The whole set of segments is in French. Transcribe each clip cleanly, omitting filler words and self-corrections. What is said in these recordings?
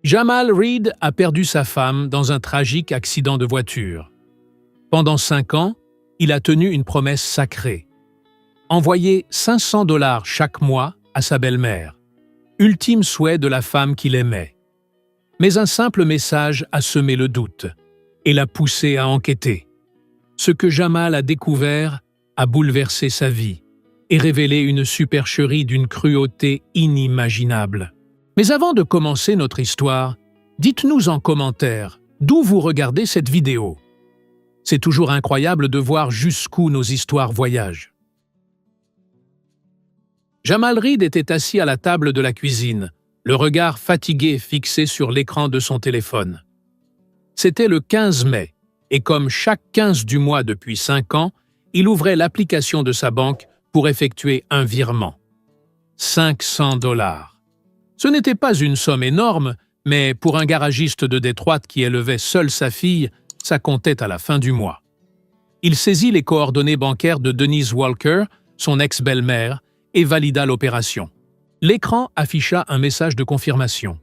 Jamal Reed a perdu sa femme dans un tragique accident de voiture. Pendant 5 ans, il a tenu une promesse sacrée. Envoyer $500 chaque mois à sa belle-mère. Ultime souhait de la femme qu'il aimait. Mais un simple message a semé le doute et l'a poussé à enquêter. Ce que Jamal a découvert a bouleversé sa vie et révélé une supercherie d'une cruauté inimaginable. Mais avant de commencer notre histoire, dites-nous en commentaire d'où vous regardez cette vidéo. C'est toujours incroyable de voir jusqu'où nos histoires voyagent. Jamal Reed était assis à la table de la cuisine, le regard fatigué fixé sur l'écran de son téléphone. C'était le 15 mai, et comme chaque 15 du mois depuis 5 ans, il ouvrait l'application de sa banque pour effectuer un virement. $500. Ce n'était pas une somme énorme, mais pour un garagiste de Détroit qui élevait seul sa fille, ça comptait à la fin du mois. Il saisit les coordonnées bancaires de Denise Walker, son ex-belle-mère, et valida l'opération. L'écran afficha un message de confirmation.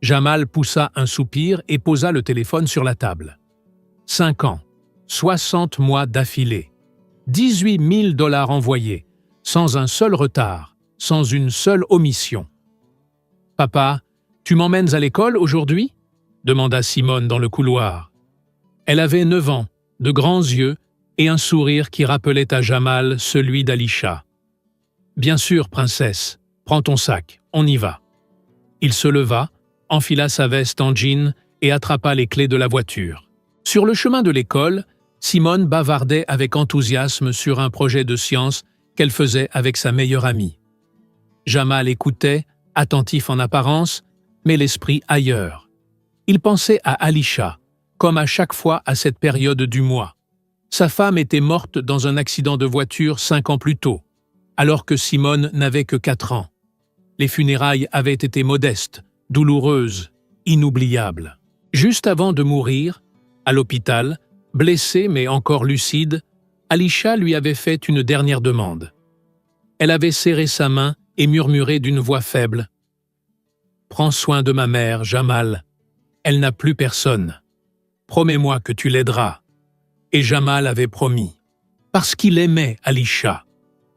Jamal poussa un soupir et posa le téléphone sur la table. 5 ans, 60 mois d'affilée, $18 000 envoyés, sans un seul retard, sans une seule omission. « Papa, tu m'emmènes à l'école aujourd'hui ?» demanda Simone dans le couloir. Elle avait 9 ans, de grands yeux et un sourire qui rappelait à Jamal celui d'Alisha. « Bien sûr, princesse, prends ton sac, on y va. » Il se leva, enfila sa veste en jean et attrapa les clés de la voiture. Sur le chemin de l'école, Simone bavardait avec enthousiasme sur un projet de science qu'elle faisait avec sa meilleure amie. Jamal écoutait, attentif en apparence, mais l'esprit ailleurs. Il pensait à Alisha, comme à chaque fois à cette période du mois. Sa femme était morte dans un accident de voiture 5 ans plus tôt, alors que Simone n'avait que 4 ans. Les funérailles avaient été modestes, douloureuses, inoubliables. Juste avant de mourir, à l'hôpital, blessée mais encore lucide, Alisha lui avait fait une dernière demande. Elle avait serré sa main et murmuré d'une voix faible. « Prends soin de ma mère, Jamal. Elle n'a plus personne. Promets-moi que tu l'aideras. » Et Jamal avait promis. Parce qu'il aimait Alisha.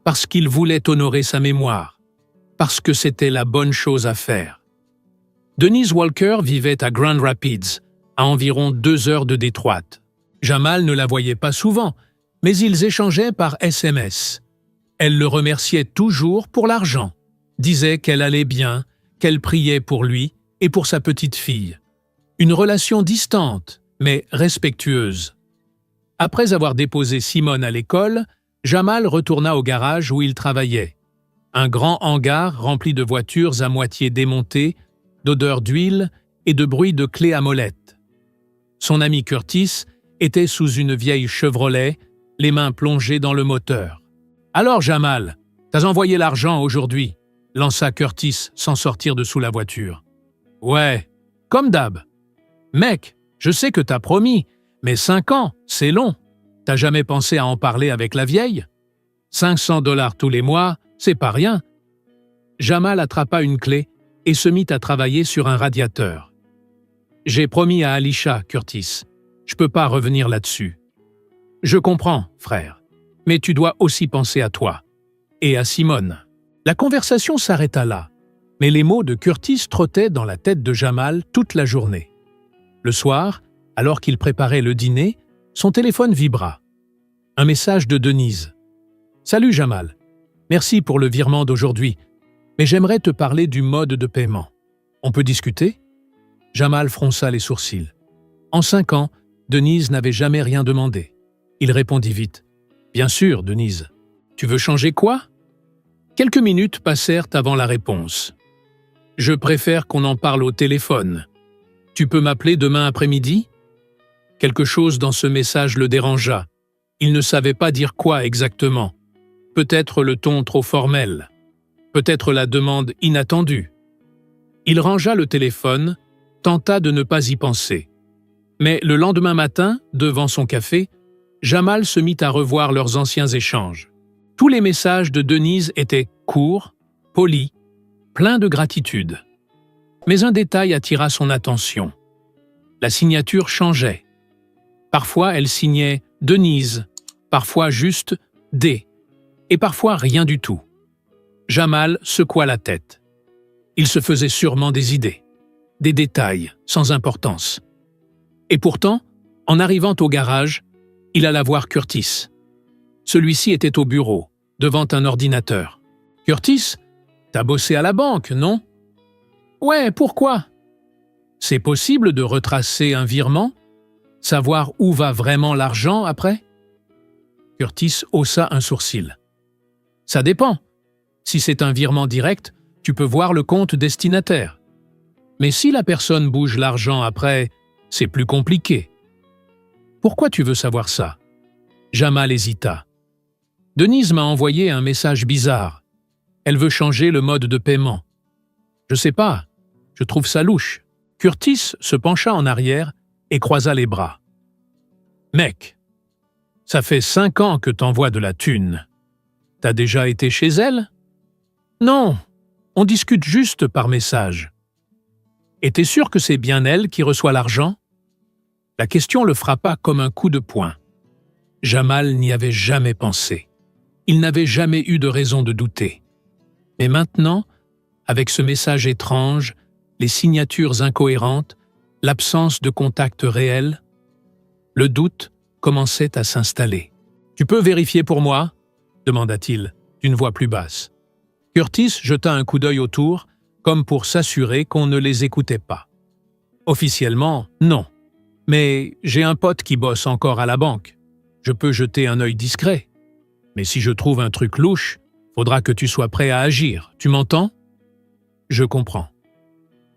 Parce qu'il voulait honorer sa mémoire. Parce que c'était la bonne chose à faire. Denise Walker vivait à Grand Rapids, à environ 2 heures de Détroit. Jamal ne la voyait pas souvent, mais ils échangeaient par SMS. Elle le remerciait toujours pour l'argent, disait qu'elle allait bien, qu'elle priait pour lui et pour sa petite fille. Une relation distante, mais respectueuse. Après avoir déposé Simone à l'école, Jamal retourna au garage où il travaillait. Un grand hangar rempli de voitures à moitié démontées, d'odeurs d'huile et de bruit de clés à molette. Son ami Curtis était sous une vieille Chevrolet, les mains plongées dans le moteur. « Alors, Jamal, t'as envoyé l'argent aujourd'hui ?» lança Curtis sans sortir de sous la voiture. « Ouais, comme d'hab. Mec, je sais que t'as promis, mais 5 ans, c'est long. T'as jamais pensé à en parler avec la vieille? $500 tous les mois, c'est pas rien. » Jamal attrapa une clé et se mit à travailler sur un radiateur. « J'ai promis à Alisha, Curtis. Je peux pas revenir là-dessus. »« Je comprends, frère. Mais tu dois aussi penser à toi. Et à Simone. » La conversation s'arrêta là, mais les mots de Curtis trottaient dans la tête de Jamal toute la journée. Le soir, alors qu'il préparait le dîner, son téléphone vibra. Un message de Denise. « Salut Jamal. Merci pour le virement d'aujourd'hui, mais j'aimerais te parler du mode de paiement. On peut discuter ?» Jamal fronça les sourcils. En 5 ans, Denise n'avait jamais rien demandé. Il répondit vite. « Bien sûr, Denise. Tu veux changer quoi ?» Quelques minutes passèrent avant la réponse. « Je préfère qu'on en parle au téléphone. Tu peux m'appeler demain après-midi ?» Quelque chose dans ce message le dérangea. Il ne savait pas dire quoi exactement. Peut-être le ton trop formel. Peut-être la demande inattendue. Il rangea le téléphone, tenta de ne pas y penser. Mais le lendemain matin, devant son café, Jamal se mit à revoir leurs anciens échanges. Tous les messages de Denise étaient courts, polis, pleins de gratitude. Mais un détail attira son attention. La signature changeait. Parfois, elle signait « Denise », parfois juste « D », et parfois rien du tout. Jamal secoua la tête. Il se faisait sûrement des idées, des détails sans importance. Et pourtant, en arrivant au garage, il alla voir Curtis. Celui-ci était au bureau, devant un ordinateur. « Curtis, t'as bossé à la banque, non ?»« Ouais, pourquoi ?»« C'est possible de retracer un virement? Savoir où va vraiment l'argent après ?» Curtis haussa un sourcil. « Ça dépend. Si c'est un virement direct, tu peux voir le compte destinataire. Mais si la personne bouge l'argent après, c'est plus compliqué. » « Pourquoi tu veux savoir ça ?» Jamal hésita. « Denise m'a envoyé un message bizarre. Elle veut changer le mode de paiement. Je sais pas, je trouve ça louche. » Curtis se pencha en arrière et croisa les bras. « Mec, ça fait 5 ans que t'envoies de la thune. T'as déjà été chez elle? » « Non, on discute juste par message. »« Et t'es sûr que c'est bien elle qui reçoit l'argent ?» La question le frappa comme un coup de poing. Jamal n'y avait jamais pensé. Il n'avait jamais eu de raison de douter. Mais maintenant, avec ce message étrange, les signatures incohérentes, l'absence de contact réel, le doute commençait à s'installer. « Tu peux vérifier pour moi ?» demanda-t-il, d'une voix plus basse. Curtis jeta un coup d'œil autour, comme pour s'assurer qu'on ne les écoutait pas. « Officiellement, non. Mais j'ai un pote qui bosse encore à la banque. Je peux jeter un œil discret. Mais si je trouve un truc louche, faudra que tu sois prêt à agir. Tu m'entends ? » « Je comprends. »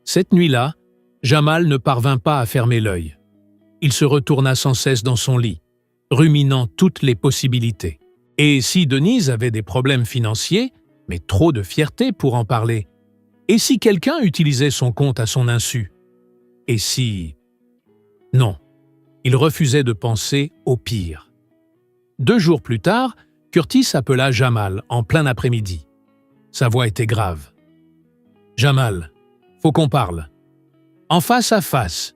Cette nuit-là, Jamal ne parvint pas à fermer l'œil. Il se retourna sans cesse dans son lit, ruminant toutes les possibilités. Et si Denise avait des problèmes financiers, mais trop de fierté pour en parler? Et si quelqu'un utilisait son compte à son insu? Et si... Non, il refusait de penser au pire. 2 jours plus tard, Curtis appela Jamal en plein après-midi. Sa voix était grave. « Jamal, faut qu'on parle. En face à face.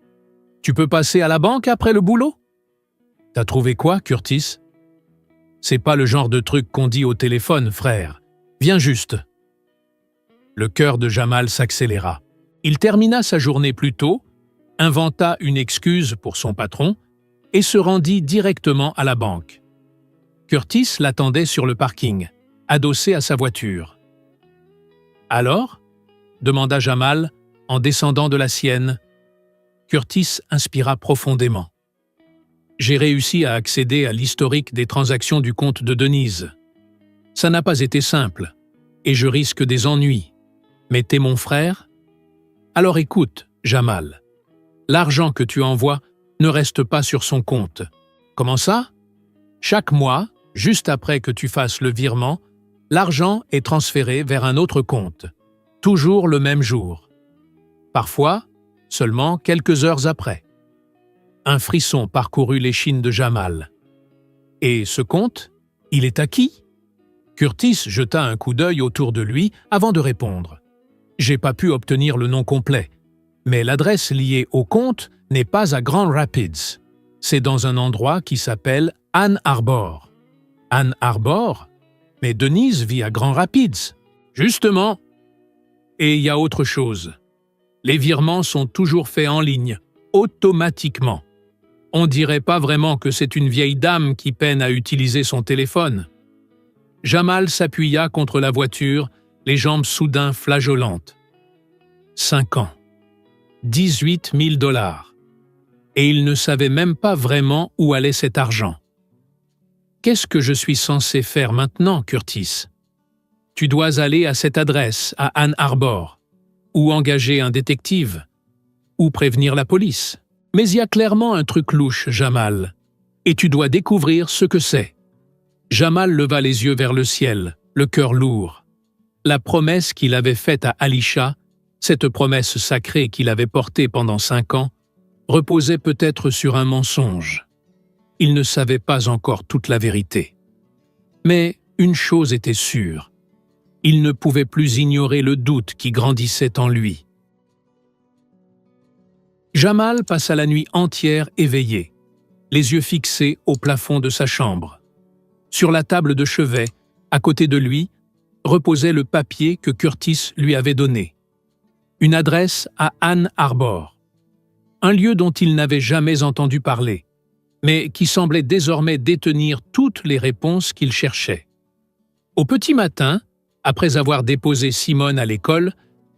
Tu peux passer à la banque après le boulot? »« T'as trouvé quoi, Curtis? » ?»« C'est pas le genre de truc qu'on dit au téléphone, frère. Viens juste. » Le cœur de Jamal s'accéléra. Il termina sa journée plus tôt, inventa une excuse pour son patron et se rendit directement à la banque. Curtis l'attendait sur le parking, adossé à sa voiture. « Alors ?» demanda Jamal en descendant de la sienne. Curtis inspira profondément. « J'ai réussi à accéder à l'historique des transactions du compte de Denise. Ça n'a pas été simple, et je risque des ennuis. Mais t'es mon frère? Alors écoute, Jamal. L'argent que tu envoies ne reste pas sur son compte. Comment ça? Chaque mois, juste après que tu fasses le virement, l'argent est transféré vers un autre compte, toujours le même jour. Parfois, seulement quelques heures après. Un frisson parcourut l'échine de Jamal. Et ce compte, il est à qui? Curtis jeta un coup d'œil autour de lui avant de répondre. J'ai pas pu obtenir le nom complet, mais l'adresse liée au compte n'est pas à Grand Rapids. C'est dans un endroit qui s'appelle Ann Arbor. Ann Arbor? Mais Denise vit à Grand Rapids. Justement. Et il y a autre chose. Les virements sont toujours faits en ligne, automatiquement. On dirait pas vraiment que c'est une vieille dame qui peine à utiliser son téléphone. Jamal s'appuya contre la voiture, les jambes soudain flageolantes. 5 ans. 18 000 $. Et il ne savait même pas vraiment où allait cet argent. Qu'est-ce que je suis censé faire maintenant, Curtis? Tu dois aller à cette adresse, à Ann Arbor, ou engager un détective, ou prévenir la police. Mais il y a clairement un truc louche, Jamal, et tu dois découvrir ce que c'est. Jamal leva les yeux vers le ciel, le cœur lourd. La promesse qu'il avait faite à Alisha, cette promesse sacrée qu'il avait portée pendant 5 ans, reposait peut-être sur un mensonge. Il ne savait pas encore toute la vérité. Mais une chose était sûre. Il ne pouvait plus ignorer le doute qui grandissait en lui. Jamal passa la nuit entière éveillé, les yeux fixés au plafond de sa chambre. Sur la table de chevet, à côté de lui, reposait le papier que Curtis lui avait donné. Une adresse à Ann Arbor, un lieu dont il n'avait jamais entendu parler, mais qui semblait désormais détenir toutes les réponses qu'il cherchait. Au petit matin, après avoir déposé Simone à l'école,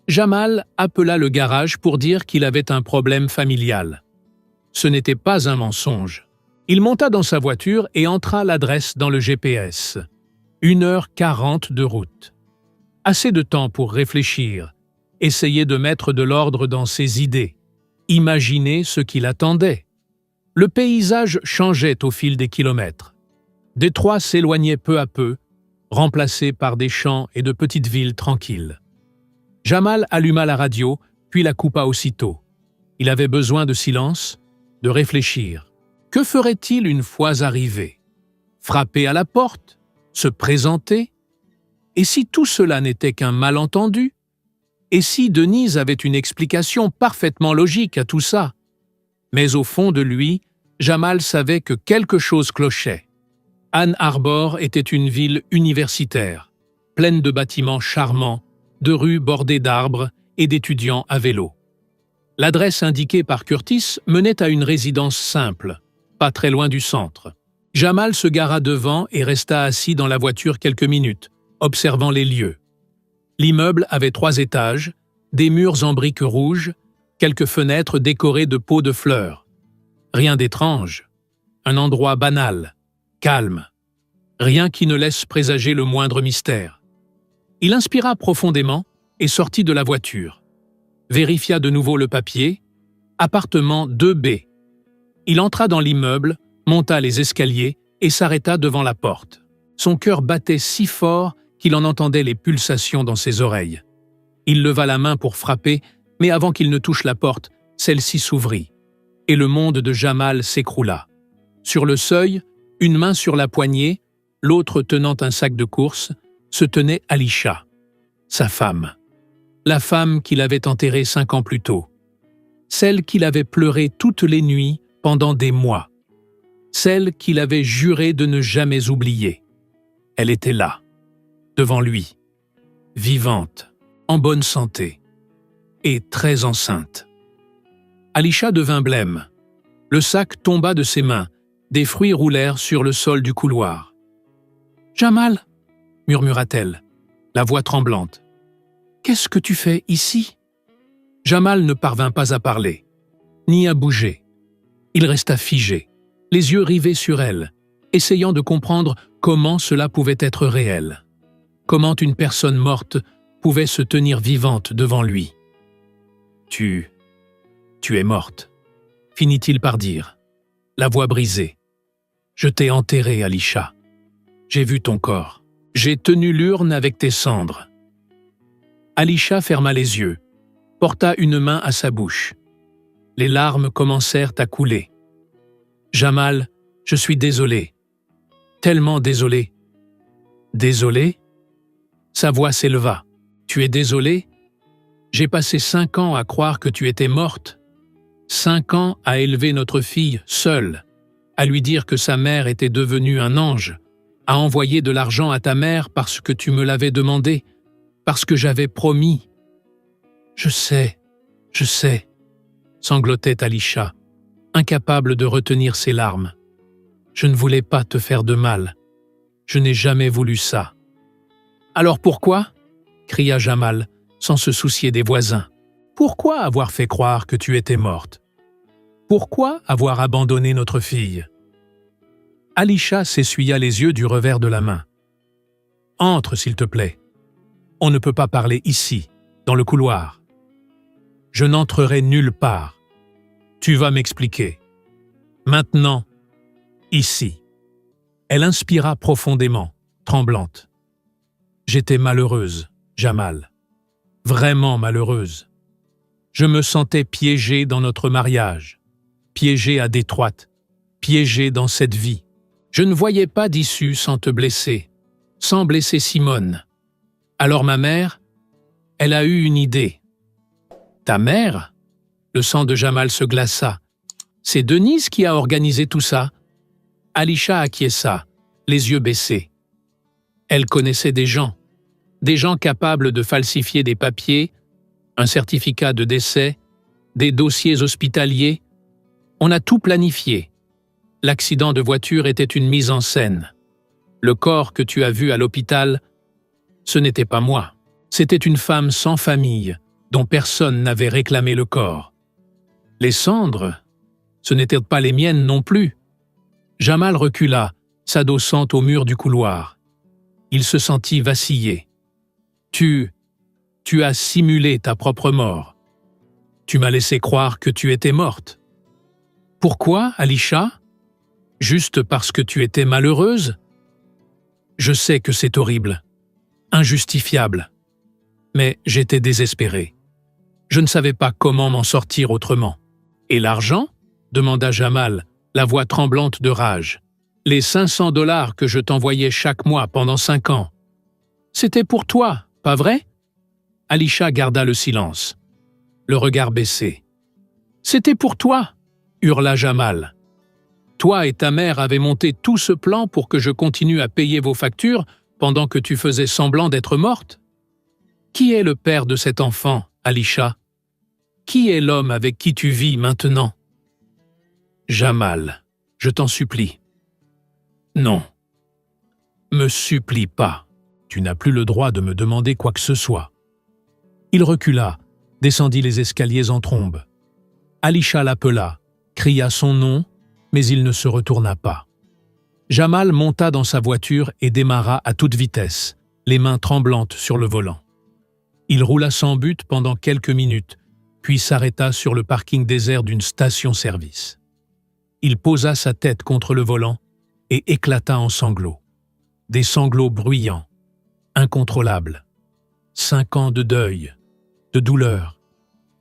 Jamal appela le garage pour dire qu'il avait un problème familial. Ce n'était pas un mensonge. Il monta dans sa voiture et entra l'adresse dans le GPS. 1h40 de route. Assez de temps pour réfléchir, essayer de mettre de l'ordre dans ses idées, imaginer ce qui l'attendait. Le paysage changeait au fil des kilomètres. Détroit s'éloignait peu à peu, remplacé par des champs et de petites villes tranquilles. Jamal alluma la radio, puis la coupa aussitôt. Il avait besoin de silence, de réfléchir. Que ferait-il une fois arrivé? Frapper à la porte? Se présenter? Et si tout cela n'était qu'un malentendu? Et si Denise avait une explication parfaitement logique à tout ça? Mais au fond de lui, Jamal savait que quelque chose clochait. Ann Arbor était une ville universitaire, pleine de bâtiments charmants, de rues bordées d'arbres et d'étudiants à vélo. L'adresse indiquée par Curtis menait à une résidence simple, pas très loin du centre. Jamal se gara devant et resta assis dans la voiture quelques minutes, observant les lieux. L'immeuble avait 3 étages, des murs en briques rouges, quelques fenêtres décorées de pots de fleurs. Rien d'étrange. Un endroit banal, calme. Rien qui ne laisse présager le moindre mystère. Il inspira profondément et sortit de la voiture. Vérifia de nouveau le papier. Appartement 2B. Il entra dans l'immeuble, monta les escaliers et s'arrêta devant la porte. Son cœur battait si fort qu'il en entendait les pulsations dans ses oreilles. Il leva la main pour frapper, mais avant qu'il ne touche la porte, celle-ci s'ouvrit, et le monde de Jamal s'écroula. Sur le seuil, une main sur la poignée, l'autre tenant un sac de course, se tenait Alisha, sa femme. La femme qu'il avait enterrée 5 ans plus tôt. Celle qu'il avait pleuré toutes les nuits pendant des mois. Celle qu'il avait juré de ne jamais oublier. Elle était là, devant lui, vivante, en bonne santé, et très enceinte. Alisha devint blême. Le sac tomba de ses mains, des fruits roulèrent sur le sol du couloir. « Jamal » murmura-t-elle, la voix tremblante. « Qu'est-ce que tu fais ici ?» Jamal ne parvint pas à parler, ni à bouger. Il resta figé, les yeux rivés sur elle, essayant de comprendre comment cela pouvait être réel. Comment une personne morte pouvait se tenir vivante devant lui. « Tu es morte », finit-il par dire, la voix brisée. « Je t'ai enterrée, Alisha. J'ai vu ton corps. J'ai tenu l'urne avec tes cendres. » Alisha ferma les yeux, porta une main à sa bouche. Les larmes commencèrent à couler. « Jamal, je suis désolé. Tellement désolé. »« Désolé ?» Sa voix s'éleva. « Tu es désolé ? J'ai passé 5 ans à croire que tu étais morte. 5 ans à élever notre fille seule, à lui dire que sa mère était devenue un ange, à envoyer de l'argent à ta mère parce que tu me l'avais demandé, parce que j'avais promis. »« Je sais, sanglotait Alisha, incapable de retenir ses larmes. « Je ne voulais pas te faire de mal. Je n'ai jamais voulu ça. »« Alors pourquoi ?» cria Jamal, sans se soucier des voisins. « Pourquoi avoir fait croire que tu étais morte? Pourquoi avoir abandonné notre fille ?» Alisha s'essuya les yeux du revers de la main. « Entre, s'il te plaît. On ne peut pas parler ici, dans le couloir. »« Je n'entrerai nulle part. Tu vas m'expliquer. Maintenant, ici. » Elle inspira profondément, tremblante. « J'étais malheureuse, Jamal. Vraiment malheureuse. Je me sentais piégée dans notre mariage, piégée à Détroit, piégée dans cette vie. Je ne voyais pas d'issue sans te blesser, sans blesser Simone. Alors ma mère, elle a eu une idée. »« Ta mère ?» Le sang de Jamal se glaça. C'est Denise qui a organisé tout ça? Alisha acquiesça, les yeux baissés. Elle connaissait des gens capables de falsifier des papiers, un certificat de décès, des dossiers hospitaliers. On a tout planifié. L'accident de voiture était une mise en scène. Le corps que tu as vu à l'hôpital, ce n'était pas moi. C'était une femme sans famille, dont personne n'avait réclamé le corps. Les cendres, ce n'étaient pas les miennes non plus. Jamal recula, s'adossant au mur du couloir. Il se sentit vaciller. Tu as simulé ta propre mort. Tu m'as laissé croire que tu étais morte. Pourquoi, Alisha? Juste parce que tu étais malheureuse? Je sais que c'est horrible, injustifiable. Mais j'étais désespéré. Je ne savais pas comment m'en sortir autrement. Et l'argent? Demanda Jamal, la voix tremblante de rage. Les 500 $ que je t'envoyais chaque mois pendant 5 ans. C'était pour toi, pas vrai? Alisha garda le silence, le regard baissé. C'était pour toi, hurla Jamal. Toi et ta mère avez monté tout ce plan pour que je continue à payer vos factures pendant que tu faisais semblant d'être morte? Qui est le père de cet enfant, Alisha? Qui est l'homme avec qui tu vis maintenant? Jamal, je t'en supplie. Non. Me supplie pas. Tu n'as plus le droit de me demander quoi que ce soit. Il recula, descendit les escaliers en trombe. Alisha l'appela, cria son nom, mais il ne se retourna pas. Jamal monta dans sa voiture et démarra à toute vitesse, les mains tremblantes sur le volant. Il roula sans but pendant quelques minutes, puis s'arrêta sur le parking désert d'une station-service. Il posa sa tête contre le volant et éclata en sanglots. Des sanglots bruyants, incontrôlables. 5 ans de deuil, de douleur,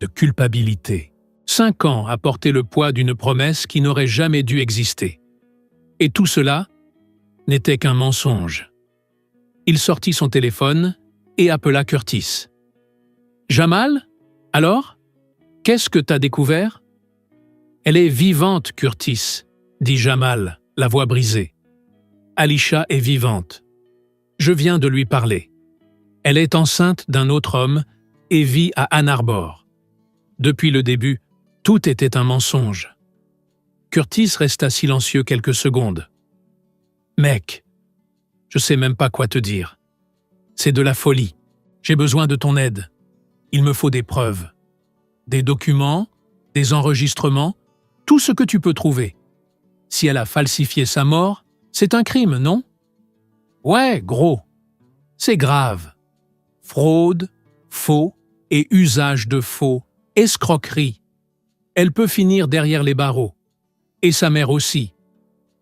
de culpabilité. 5 ans à porter le poids d'une promesse qui n'aurait jamais dû exister. Et tout cela n'était qu'un mensonge. Il sortit son téléphone et appela Curtis. « Jamal? Alors? Qu'est-ce que t'as découvert? » « Elle est vivante, Curtis, » dit Jamal, la voix brisée. « Alisha est vivante. Je viens de lui parler. Elle est enceinte d'un autre homme et vit à Ann Arbor. Depuis le début, tout était un mensonge. » Curtis resta silencieux quelques secondes. « Mec, je sais même pas quoi te dire. C'est de la folie. J'ai besoin de ton aide. Il me faut des preuves. Des documents, des enregistrements, tout ce que tu peux trouver. Si elle a falsifié sa mort, c'est un crime, non? Ouais, gros. C'est grave. Fraude, faux et usage de faux, escroquerie. Elle peut finir derrière les barreaux. Et sa mère aussi.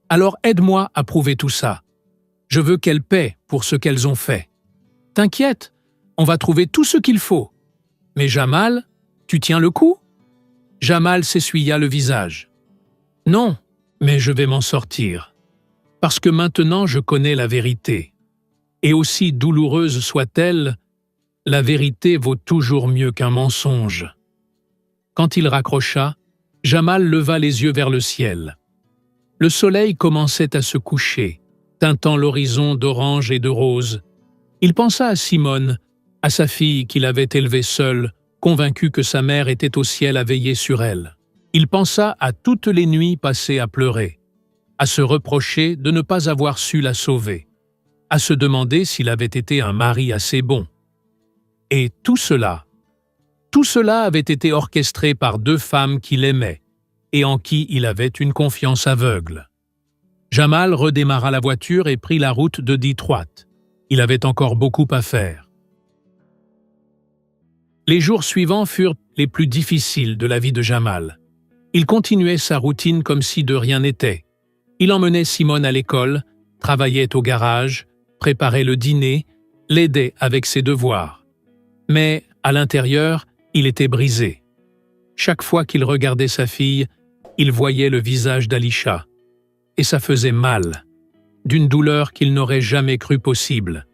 Alors aide-moi à prouver tout ça. Je veux qu'elle paie pour ce qu'elles ont fait. T'inquiète, on va trouver tout ce qu'il faut. Mais Jamal, tu tiens le coup? Jamal s'essuya le visage. Non, mais je vais m'en sortir. Parce que maintenant je connais la vérité. Et aussi douloureuse soit-elle, la vérité vaut toujours mieux qu'un mensonge. Quand il raccrocha, Jamal leva les yeux vers le ciel. Le soleil commençait à se coucher, teintant l'horizon d'orange et de rose. Il pensa à Simone, à sa fille qu'il avait élevée seule, convaincu que sa mère était au ciel à veiller sur elle. Il pensa à toutes les nuits passées à pleurer, à se reprocher de ne pas avoir su la sauver, à se demander s'il avait été un mari assez bon. Et tout cela avait été orchestré par 2 femmes qu'il aimait et en qui il avait une confiance aveugle. Jamal redémarra la voiture et prit la route de Detroit. Il avait encore beaucoup à faire. Les jours suivants furent les plus difficiles de la vie de Jamal. Il continuait sa routine comme si de rien n'était. Il emmenait Simone à l'école, travaillait au garage, préparait le dîner, l'aidait avec ses devoirs. Mais, à l'intérieur, il était brisé. Chaque fois qu'il regardait sa fille, il voyait le visage d'Alisha. Et ça faisait mal, d'une douleur qu'il n'aurait jamais cru possible.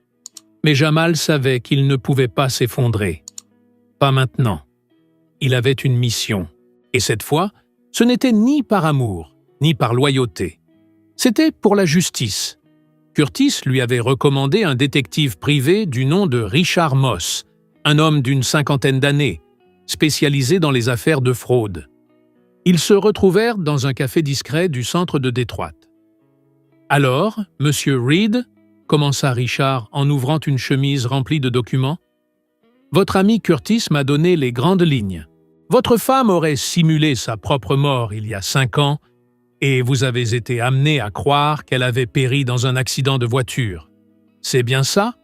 Mais Jamal savait qu'il ne pouvait pas s'effondrer. Pas maintenant. Il avait une mission. Et cette fois, ce n'était ni par amour, ni par loyauté. C'était pour la justice. Curtis lui avait recommandé un détective privé du nom de Richard Moss, un homme d'une 50aine d'années, spécialisé dans les affaires de fraude. Ils se retrouvèrent dans un café discret du centre de Détroit. « Alors, Monsieur Reed » commença Richard en ouvrant une chemise remplie de documents. « Votre ami Curtis m'a donné les grandes lignes. Votre femme aurait simulé sa propre mort il y a 5 ans et vous avez été amené à croire qu'elle avait péri dans un accident de voiture. C'est bien ça? »«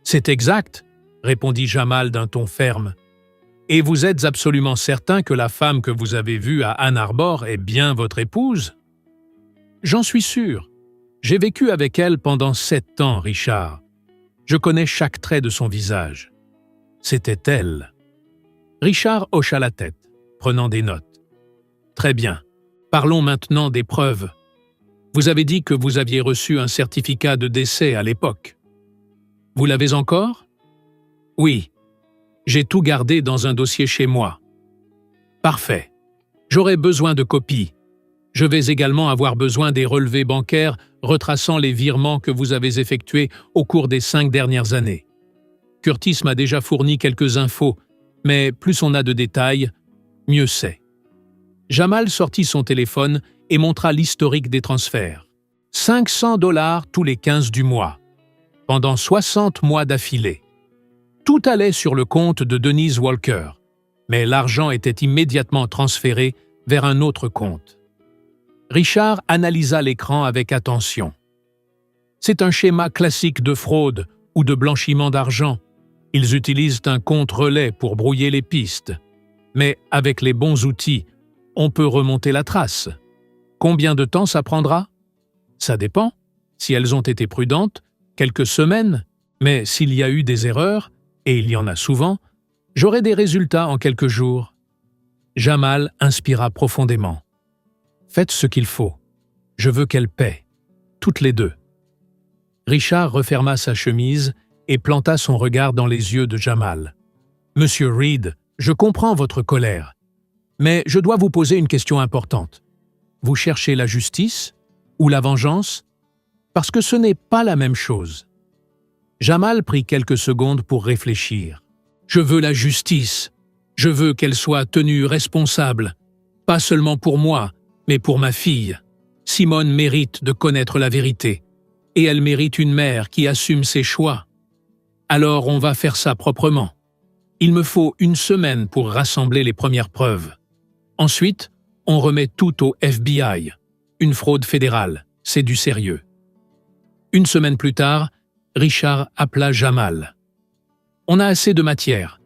C'est exact, » répondit Jamal d'un ton ferme. « Et vous êtes absolument certain que la femme que vous avez vue à Ann Arbor est bien votre épouse? »« J'en suis sûr. J'ai vécu avec elle pendant 7 ans, Richard. Je connais chaque trait de son visage. C'était elle. » Richard hocha la tête, prenant des notes. « Très bien. Parlons maintenant des preuves. Vous avez dit que vous aviez reçu un certificat de décès à l'époque. Vous l'avez encore? » « Oui. J'ai tout gardé dans un dossier chez moi. »« Parfait. J'aurai besoin de copies. Je vais également avoir besoin des relevés bancaires retraçant les virements que vous avez effectués au cours des 5 dernières années. Curtis m'a déjà fourni quelques infos, mais plus on a de détails, mieux c'est. » Jamal sortit son téléphone et montra l'historique des transferts. 500 $ tous les 15 du mois, pendant 60 mois d'affilée. Tout allait sur le compte de Denise Walker, mais l'argent était immédiatement transféré vers un autre compte. Richard analysa l'écran avec attention. C'est un schéma classique de fraude ou de blanchiment d'argent. Ils utilisent un compte relais pour brouiller les pistes. Mais avec les bons outils, on peut remonter la trace. Combien de temps ça prendra? Ça dépend. Si elles ont été prudentes, quelques semaines. Mais s'il y a eu des erreurs, et il y en a souvent, j'aurai des résultats en quelques jours. Jamal inspira profondément. Faites ce qu'il faut. Je veux qu'elle paie. Toutes les deux. Richard referma sa chemise et planta son regard dans les yeux de Jamal. Monsieur Reed, je comprends votre colère, mais je dois vous poser une question importante. Vous cherchez la justice ou la vengeance? Parce que ce n'est pas la même chose. Jamal prit quelques secondes pour réfléchir. Je veux la justice. Je veux qu'elle soit tenue responsable. Pas seulement pour moi, mais pour ma fille. Simone mérite de connaître la vérité. Et elle mérite une mère qui assume ses choix. Alors on va faire ça proprement. Il me faut 1 semaine pour rassembler les premières preuves. Ensuite, on remet tout au FBI. Une fraude fédérale, c'est du sérieux. 1 semaine plus tard, Richard appela Jamal. « On a assez de matière.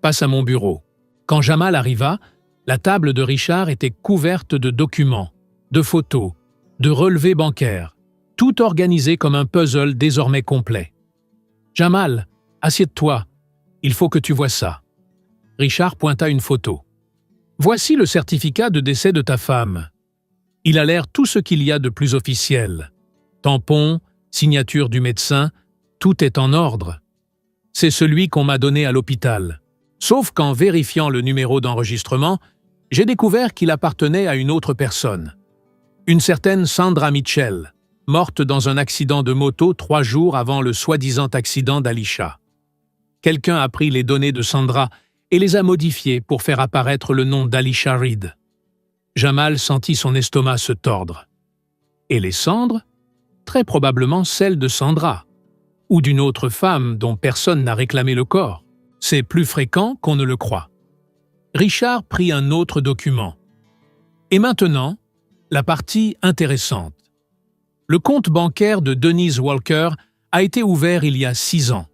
Passe à mon bureau. » Quand Jamal arriva, la table de Richard était couverte de documents, de photos, de relevés bancaires, tout organisé comme un puzzle désormais complet. « Jamal, assieds-toi. Il faut que tu vois ça. » Richard pointa une photo. « Voici le certificat de décès de ta femme. Il a l'air tout ce qu'il y a de plus officiel. Tampon, signature du médecin, tout est en ordre. C'est celui qu'on m'a donné à l'hôpital. Sauf qu'en vérifiant le numéro d'enregistrement, j'ai découvert qu'il appartenait à une autre personne. Une certaine Sandra Mitchell, morte dans un accident de moto 3 jours avant le soi-disant accident d'Alisha. Quelqu'un a pris les données de Sandra et les a modifiées pour faire apparaître le nom d'Alisha Reed. Jamal sentit son estomac se tordre. Et les cendres? Très probablement celles de Sandra, ou d'une autre femme dont personne n'a réclamé le corps. C'est plus fréquent qu'on ne le croit. Richard prit un autre document. Et maintenant, la partie intéressante. Le compte bancaire de Denise Walker a été ouvert il y a 6 ans,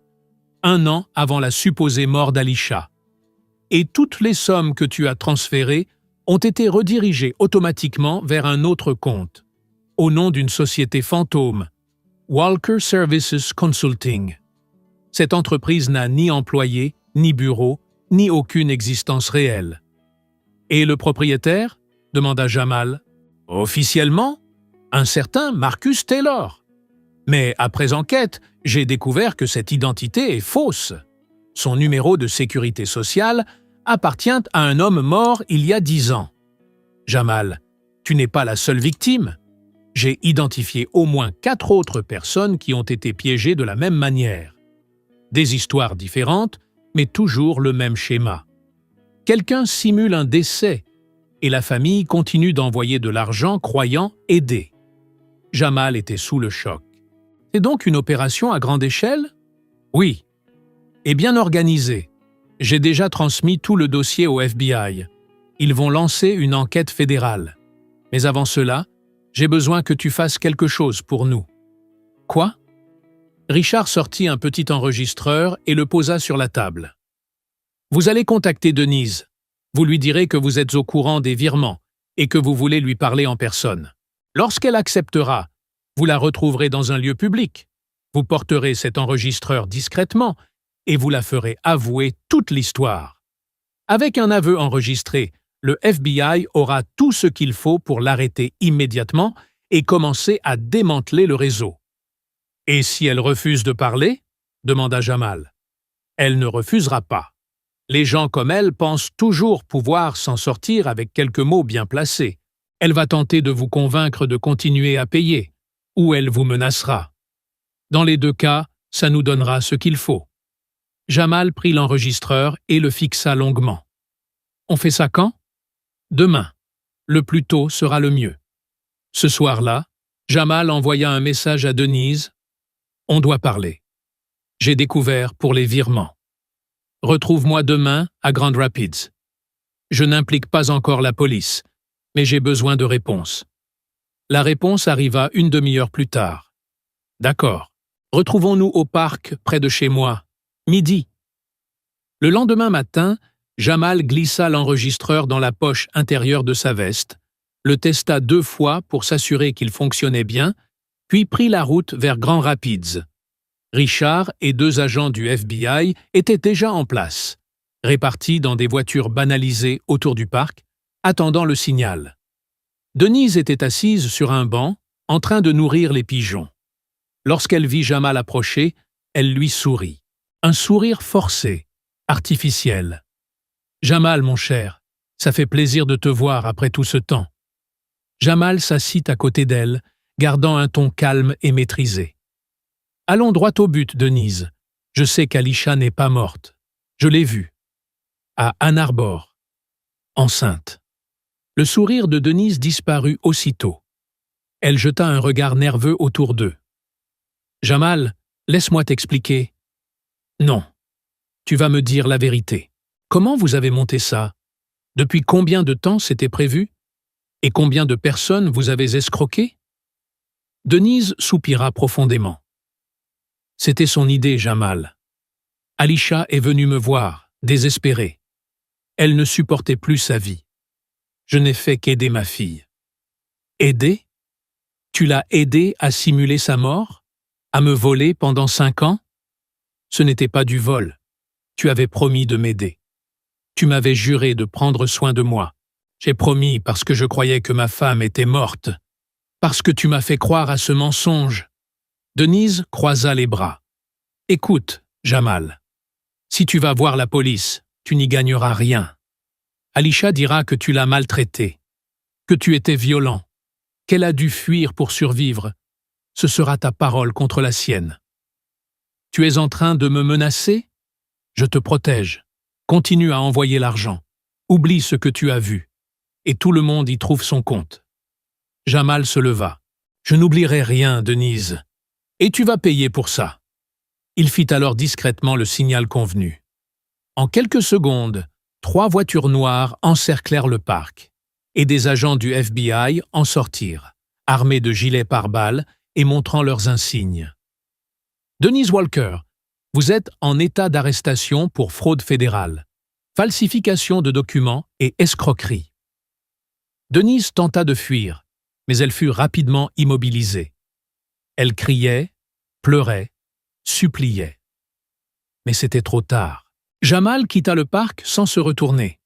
1 an avant la supposée mort d'Alisha. Et toutes les sommes que tu as transférées ont été redirigées automatiquement vers un autre compte, au nom d'une société fantôme, Walker Services Consulting. Cette entreprise n'a ni employé, ni bureau, ni aucune existence réelle. « Et le propriétaire ?» demanda Jamal. « Officiellement, un certain Marcus Taylor. Mais après enquête, j'ai découvert que cette identité est fausse. Son numéro de sécurité sociale appartient à un homme mort il y a 10 ans. Jamal, tu n'es pas la seule victime. J'ai identifié au moins 4 autres personnes qui ont été piégées de la même manière. Des histoires différentes, mais toujours le même schéma. Quelqu'un simule un décès et la famille continue d'envoyer de l'argent croyant aider. Jamal était sous le choc. C'est donc une opération à grande échelle? Oui. Et bien organisée. J'ai déjà transmis tout le dossier au FBI. Ils vont lancer une enquête fédérale. Mais avant cela, j'ai besoin que tu fasses quelque chose pour nous. Quoi? Richard sortit un petit enregistreur et le posa sur la table. Vous allez contacter Denise. Vous lui direz que vous êtes au courant des virements et que vous voulez lui parler en personne. Lorsqu'elle acceptera, vous la retrouverez dans un lieu public. Vous porterez cet enregistreur discrètement et vous la ferez avouer toute l'histoire. Avec un aveu enregistré, le FBI aura tout ce qu'il faut pour l'arrêter immédiatement et commencer à démanteler le réseau. « Et si elle refuse de parler ?» demanda Jamal. « Elle ne refusera pas. Les gens comme elle pensent toujours pouvoir s'en sortir avec quelques mots bien placés. Elle va tenter de vous convaincre de continuer à payer, ou elle vous menacera. Dans les 2 cas, ça nous donnera ce qu'il faut. » Jamal prit l'enregistreur et le fixa longuement. « On fait ça quand? » ?»« Demain. Le plus tôt sera le mieux. » Ce soir-là, Jamal envoya un message à Denise. « On doit parler. J'ai découvert pour les virements. Retrouve-moi demain à Grand Rapids. Je n'implique pas encore la police, mais j'ai besoin de réponses. » La réponse arriva une demi-heure plus tard. « D'accord. Retrouvons-nous au parc près de chez moi. Midi. » Le lendemain matin, Jamal glissa l'enregistreur dans la poche intérieure de sa veste, le testa 2 fois pour s'assurer qu'il fonctionnait bien, puis prit la route vers Grand Rapids. Richard et 2 agents du FBI étaient déjà en place, répartis dans des voitures banalisées autour du parc, attendant le signal. Denise était assise sur un banc, en train de nourrir les pigeons. Lorsqu'elle vit Jamal approcher, elle lui sourit. Un sourire forcé, artificiel. « Jamal, mon cher, ça fait plaisir de te voir après tout ce temps. » Jamal s'assit à côté d'elle, gardant un ton calme et maîtrisé. « Allons droit au but, Denise. Je sais qu'Alisha n'est pas morte. Je l'ai vue. À Ann Arbor. Enceinte. » Le sourire de Denise disparut aussitôt. Elle jeta un regard nerveux autour d'eux. « Jamal, laisse-moi t'expliquer. »« Non. Tu vas me dire la vérité. Comment vous avez monté ça? Depuis combien de temps c'était prévu? Et combien de personnes vous avez escroqué? » Denise soupira profondément. « C'était son idée, Jamal. Alisha est venue me voir, désespérée. Elle ne supportait plus sa vie. Je n'ai fait qu'aider ma fille. »« Aider? Tu l'as aidée à simuler sa mort? À me voler pendant 5 ans? Ce n'était pas du vol. Tu avais promis de m'aider. Tu m'avais juré de prendre soin de moi. J'ai promis parce que je croyais que ma femme était morte. Parce que tu m'as fait croire à ce mensonge. » Denise croisa les bras. « Écoute, Jamal. Si tu vas voir la police, tu n'y gagneras rien. Alisha dira que tu l'as maltraitée, que tu étais violent, qu'elle a dû fuir pour survivre. Ce sera ta parole contre la sienne. Tu es en train de me menacer? Je te protège. Continue à envoyer l'argent. Oublie ce que tu as vu. Et tout le monde y trouve son compte. » Jamal se leva. « Je n'oublierai rien, Denise. Et tu vas payer pour ça. » Il fit alors discrètement le signal convenu. En quelques secondes, 3 voitures noires encerclèrent le parc, et des agents du FBI en sortirent, armés de gilets pare-balles et montrant leurs insignes. « Denise Walker, vous êtes en état d'arrestation pour fraude fédérale, falsification de documents et escroquerie. » Denise tenta de fuir, mais elle fut rapidement immobilisée. Elle criait, pleurait, suppliait. Mais c'était trop tard. Jamal quitta le parc sans se retourner.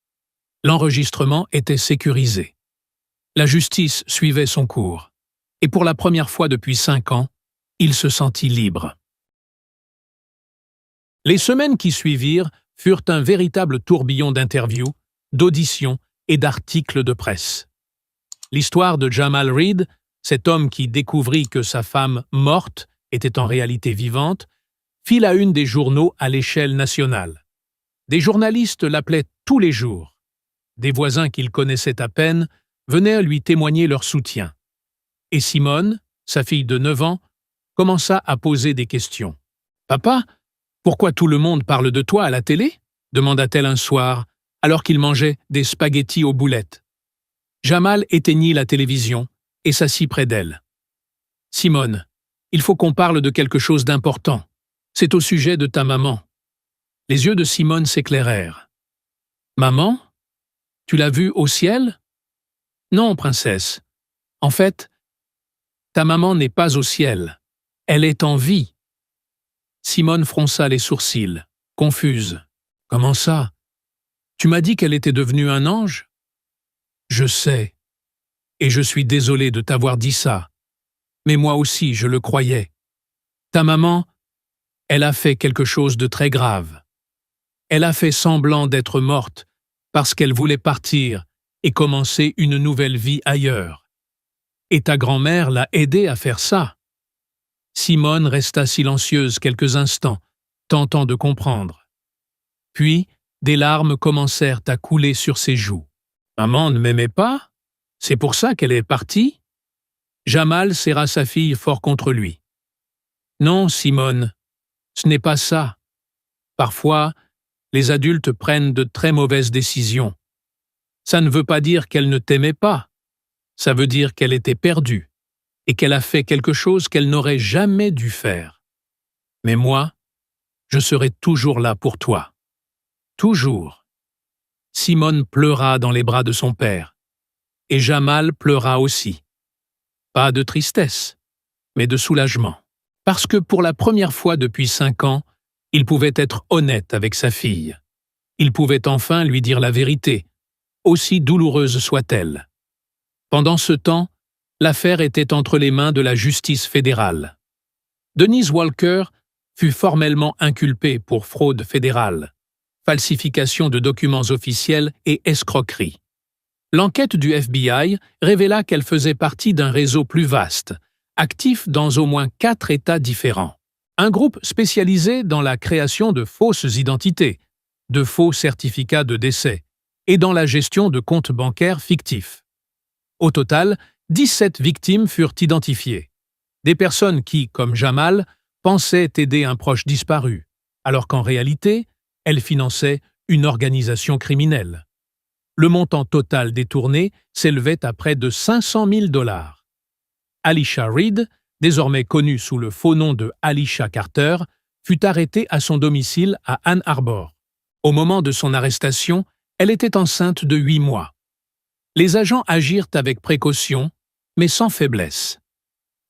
L'enregistrement était sécurisé. La justice suivait son cours. Et pour la première fois depuis 5 ans, il se sentit libre. Les semaines qui suivirent furent un véritable tourbillon d'interviews, d'auditions et d'articles de presse. L'histoire de Jamal Reed, cet homme qui découvrit que sa femme morte était en réalité vivante, fit la une des journaux à l'échelle nationale. Des journalistes l'appelaient tous les jours. Des voisins qu'il connaissait à peine venaient lui témoigner leur soutien. Et Simone, sa fille de 9 ans, commença à poser des questions. « Papa, pourquoi tout le monde parle de toi à la télé ?» demanda-t-elle un soir, alors qu'il mangeait des spaghettis aux boulettes. Jamal éteignit la télévision et s'assit près d'elle. « Simone, il faut qu'on parle de quelque chose d'important. C'est au sujet de ta maman. » Les yeux de Simone s'éclairèrent. « Maman? Tu l'as vue au ciel? »« Non, princesse. En fait, ta maman n'est pas au ciel. Elle est en vie. » Simone fronça les sourcils, confuse. « Comment ça? Tu m'as dit qu'elle était devenue un ange? » « Je sais. Et je suis désolé de t'avoir dit ça. Mais moi aussi, je le croyais. Ta maman, elle a fait quelque chose de très grave. Elle a fait semblant d'être morte parce qu'elle voulait partir et commencer une nouvelle vie ailleurs. Et ta grand-mère l'a aidée à faire ça. » Simone resta silencieuse quelques instants, tentant de comprendre. Puis, des larmes commencèrent à couler sur ses joues. « Maman ne m'aimait pas? C'est pour ça qu'elle est partie ?» Jamal serra sa fille fort contre lui. « Non, Simone, ce n'est pas ça. Parfois, les adultes prennent de très mauvaises décisions. Ça ne veut pas dire qu'elle ne t'aimait pas. Ça veut dire qu'elle était perdue et qu'elle a fait quelque chose qu'elle n'aurait jamais dû faire. Mais moi, je serai toujours là pour toi. Toujours. » Simone pleura dans les bras de son père. Et Jamal pleura aussi. Pas de tristesse, mais de soulagement. Parce que pour la première fois depuis 5 ans, il pouvait être honnête avec sa fille. Il pouvait enfin lui dire la vérité, aussi douloureuse soit-elle. Pendant ce temps, l'affaire était entre les mains de la justice fédérale. Denise Walker fut formellement inculpée pour fraude fédérale, falsification de documents officiels et escroquerie. L'enquête du FBI révéla qu'elle faisait partie d'un réseau plus vaste, actif dans au moins 4 États différents. Un groupe spécialisé dans la création de fausses identités, de faux certificats de décès et dans la gestion de comptes bancaires fictifs. Au total, 17 victimes furent identifiées. Des personnes qui, comme Jamal, pensaient aider un proche disparu, alors qu'en réalité, elles finançaient une organisation criminelle. Le montant total détourné s'élevait à près de 500 000 $. Alicia Reed, désormais connue sous le faux nom de Alicia Carter, fut arrêtée à son domicile à Ann Arbor. Au moment de son arrestation, elle était enceinte de 8 mois. Les agents agirent avec précaution, mais sans faiblesse.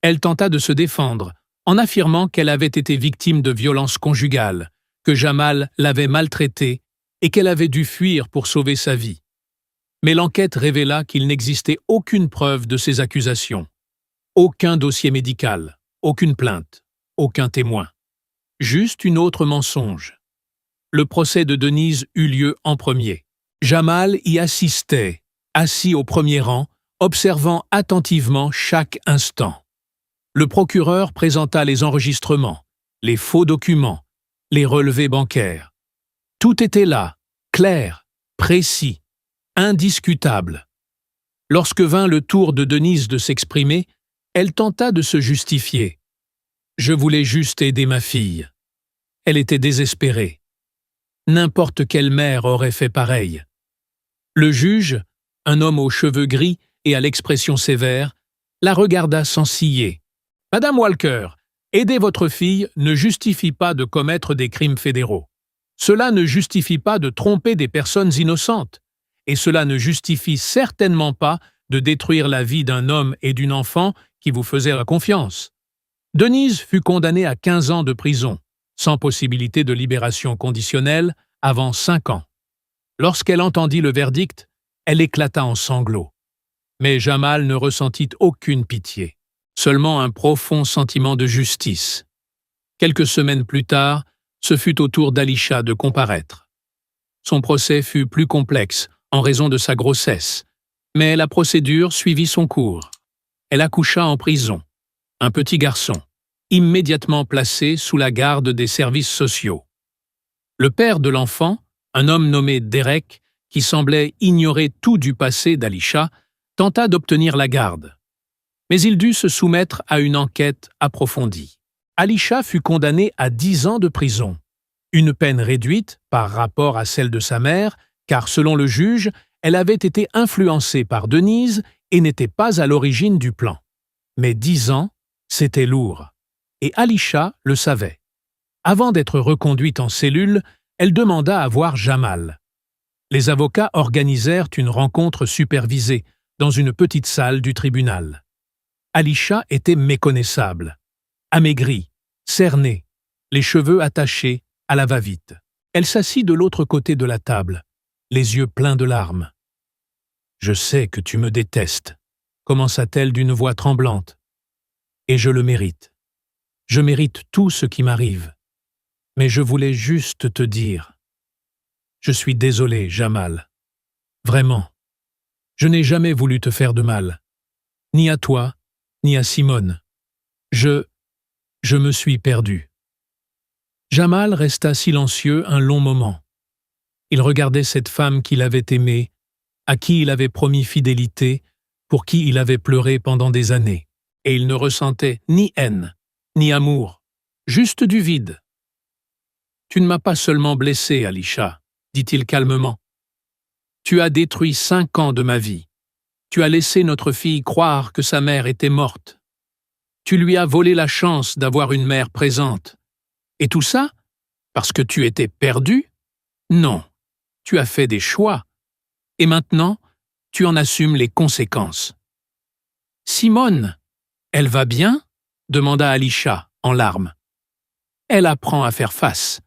Elle tenta de se défendre, en affirmant qu'elle avait été victime de violences conjugales, que Jamal l'avait maltraitée et qu'elle avait dû fuir pour sauver sa vie. Mais l'enquête révéla qu'il n'existait aucune preuve de ces accusations. Aucun dossier médical, aucune plainte, aucun témoin. Juste une autre mensonge. Le procès de Denise eut lieu en premier. Jamal y assistait, assis au premier rang, observant attentivement chaque instant. Le procureur présenta les enregistrements, les faux documents, les relevés bancaires. Tout était là, clair, précis, indiscutable. Lorsque vint le tour de Denise de s'exprimer, elle tenta de se justifier. « Je voulais juste aider ma fille. » Elle était désespérée. N'importe quelle mère aurait fait pareil. Le juge, un homme aux cheveux gris et à l'expression sévère, la regarda sans ciller. « Madame Walker, aider votre fille ne justifie pas de commettre des crimes fédéraux. Cela ne justifie pas de tromper des personnes innocentes. Et cela ne justifie certainement pas de détruire la vie d'un homme et d'une enfant qui vous faisaient confiance. » Denise fut condamnée à 15 ans de prison, sans possibilité de libération conditionnelle, avant 5 ans. Lorsqu'elle entendit le verdict, elle éclata en sanglots. Mais Jamal ne ressentit aucune pitié, seulement un profond sentiment de justice. Quelques semaines plus tard, ce fut au tour d'Alicia de comparaître. Son procès fut plus complexe en raison de sa grossesse, mais la procédure suivit son cours. Elle accoucha en prison, un petit garçon, immédiatement placé sous la garde des services sociaux. Le père de l'enfant, un homme nommé Derek, qui semblait ignorer tout du passé d'Alisha, tenta d'obtenir la garde. Mais il dut se soumettre à une enquête approfondie. Alisha fut condamnée à 10 ans de prison, une peine réduite par rapport à celle de sa mère, car selon le juge, elle avait été influencée par Denise et n'était pas à l'origine du plan. Mais 10 ans, c'était lourd. Et Alisha le savait. Avant d'être reconduite en cellule, elle demanda à voir Jamal. Les avocats organisèrent une rencontre supervisée dans une petite salle du tribunal. Alisha était méconnaissable, amaigrie, cernée, les cheveux attachés à la va-vite. Elle s'assit de l'autre côté de la table, les yeux pleins de larmes. « Je sais que tu me détestes », commença-t-elle d'une voix tremblante. « Et je le mérite. Je mérite tout ce qui m'arrive. Mais je voulais juste te dire. Je suis désolé, Jamal. Vraiment. Je n'ai jamais voulu te faire de mal. Ni à toi, ni à Simone. Je me suis perdu. » Jamal resta silencieux un long moment. Il regardait cette femme qu'il avait aimée, à qui il avait promis fidélité, pour qui il avait pleuré pendant des années. Et il ne ressentait ni haine, ni amour, juste du vide. « Tu ne m'as pas seulement blessé, Alisha, » dit-il calmement. « Tu as détruit 5 ans de ma vie. Tu as laissé notre fille croire que sa mère était morte. Tu lui as volé la chance d'avoir une mère présente. Et tout ça, parce que tu étais perdu? Non, tu as fait des choix. Et maintenant, tu en assumes les conséquences. »« Simone, elle va bien ?» demanda Alisha, en larmes. « Elle apprend à faire face.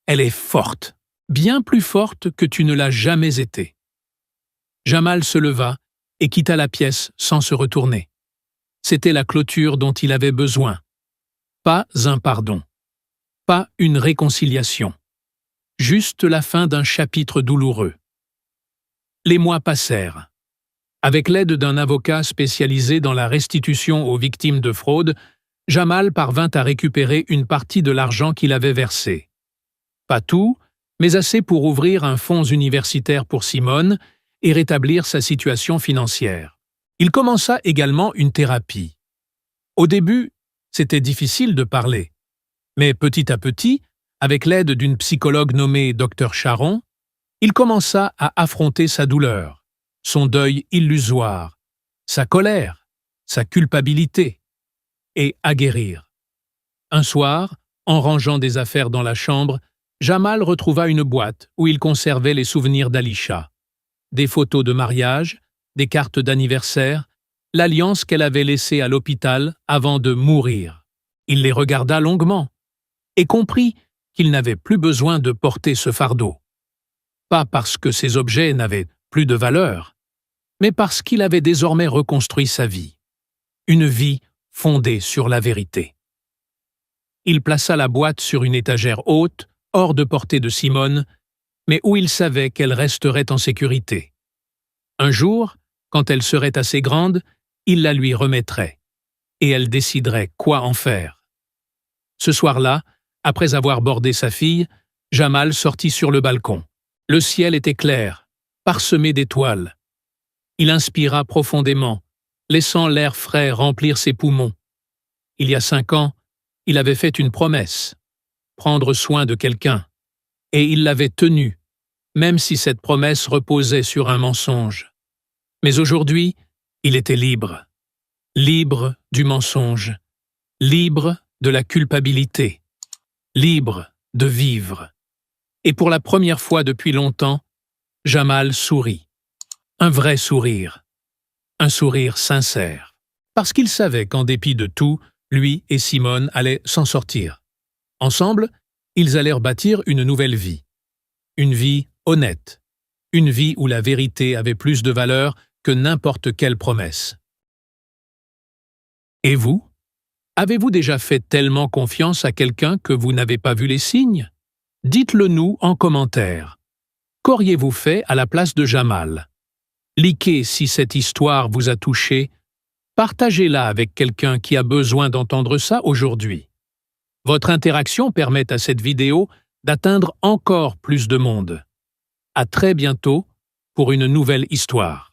Elle est forte, bien plus forte que tu ne l'as jamais été. » Jamal se leva et quitta la pièce sans se retourner. C'était la clôture dont il avait besoin. Pas un pardon. Pas une réconciliation. Juste la fin d'un chapitre douloureux. Les mois passèrent. Avec l'aide d'un avocat spécialisé dans la restitution aux victimes de fraude, Jamal parvint à récupérer une partie de l'argent qu'il avait versé. Pas tout, mais assez pour ouvrir un fonds universitaire pour Simone et rétablir sa situation financière. Il commença également une thérapie. Au début, c'était difficile de parler, mais petit à petit, avec l'aide d'une psychologue nommée Dr Charon, il commença à affronter sa douleur, son deuil illusoire, sa colère, sa culpabilité, et à guérir. Un soir, en rangeant des affaires dans la chambre, Jamal retrouva une boîte où il conservait les souvenirs d'Alisha. Des photos de mariage, des cartes d'anniversaire, l'alliance qu'elle avait laissée à l'hôpital avant de mourir. Il les regarda longuement et comprit qu'il n'avait plus besoin de porter ce fardeau. Pas parce que ces objets n'avaient plus de valeur, mais parce qu'il avait désormais reconstruit sa vie. Une vie fondée sur la vérité. Il plaça la boîte sur une étagère haute, hors de portée de Simone, mais où il savait qu'elle resterait en sécurité. Un jour, quand elle serait assez grande, il la lui remettrait, et elle déciderait quoi en faire. Ce soir-là, après avoir bordé sa fille, Jamal sortit sur le balcon. Le ciel était clair, parsemé d'étoiles. Il inspira profondément, laissant l'air frais remplir ses poumons. Il y a 5 ans, il avait fait une promesse, prendre soin de quelqu'un, et il l'avait tenue, même si cette promesse reposait sur un mensonge. Mais aujourd'hui, il était libre. Libre du mensonge, libre de la culpabilité, libre de vivre. Et pour la première fois depuis longtemps, Jamal sourit. Un vrai sourire. Un sourire sincère. Parce qu'il savait qu'en dépit de tout, lui et Simone allaient s'en sortir. Ensemble, ils allèrent bâtir une nouvelle vie. Une vie honnête. Une vie où la vérité avait plus de valeur que n'importe quelle promesse. Et vous? Avez-vous déjà fait tellement confiance à quelqu'un que vous n'avez pas vu les signes? Dites-le nous en commentaire. Qu'auriez-vous fait à la place de Jamal? Likez si cette histoire vous a touché. Partagez-la avec quelqu'un qui a besoin d'entendre ça aujourd'hui. Votre interaction permet à cette vidéo d'atteindre encore plus de monde. À très bientôt pour une nouvelle histoire.